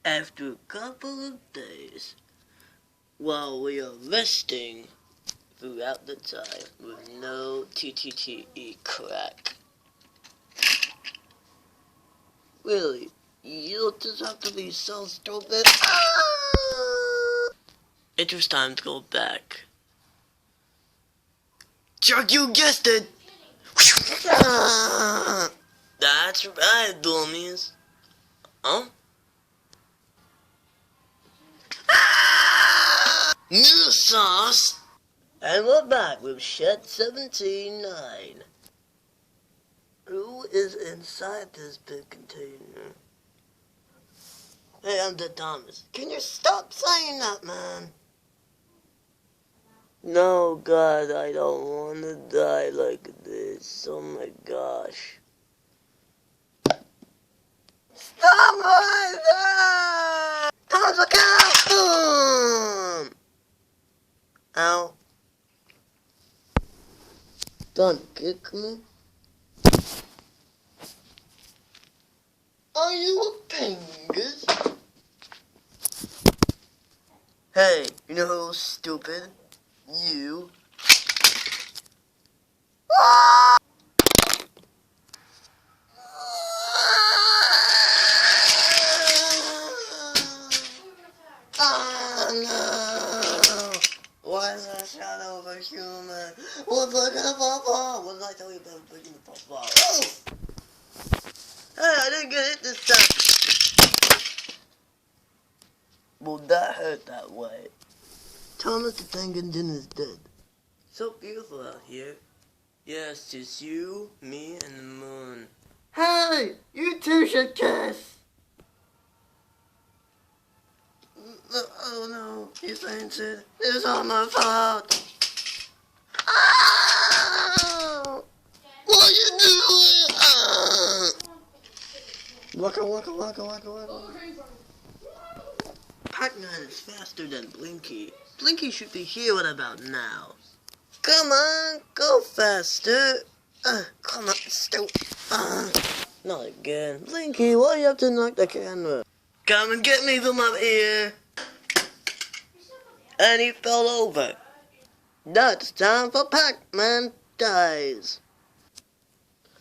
After a couple of days, while we are resting throughout the time with no TTTE Crack. Really, you just have to be so stupid. It was time to go back. Chuck, you guessed it! That's right, dummies. Huh? New sauce! And we're back with Shed 79. Who is inside this big container? Hey, I'm the Thomas. Can you stop saying that, man? No, God, I don't want to die like this. Oh my gosh. Stop it! Thomas, look out! Ow. Don't kick me. Are you a pingus? Hey, you know who's stupid? You. Oh no! Why is that shadow of a human? What's like a pop-off? What did I tell you about breaking the pop-off? Oh! Hey, I didn't get hit this time! Well, that hurt that way. Thomas the Tank Engine is dead. So beautiful out here. Yes, just you, me, and the moon. Hey! You two should kiss! Oh no, he fainted. It's all my fault. Oh! What are you doing? Waka waka waka waka waka. Pac-Man is faster than Blinky. Blinky should be here right about now. Come on, go faster. Come on, not again. Blinky, why do you have to knock the camera? Come and get me from up here. And he fell over. That's time for Pac-Man Dies.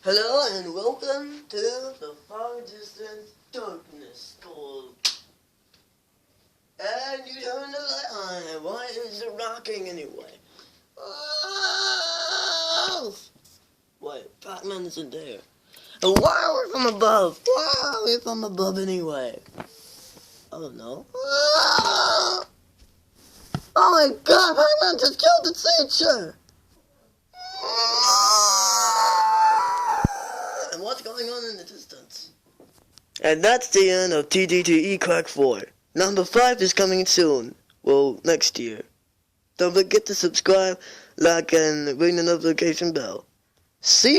Hello and welcome to the far distant darkness school. And you turn the light on, and why is it rocking anyway? Oh! Wait, Pac-Man isn't there. And why are we from above? Why are we from above anyway? I don't know. Oh my God, Pac-Man just killed the teacher! And what's going on in the distance? And that's the end of TTTE Crack 4. Number 5 is coming soon. Well, next year. Don't forget to subscribe, like, and ring the notification bell. See you!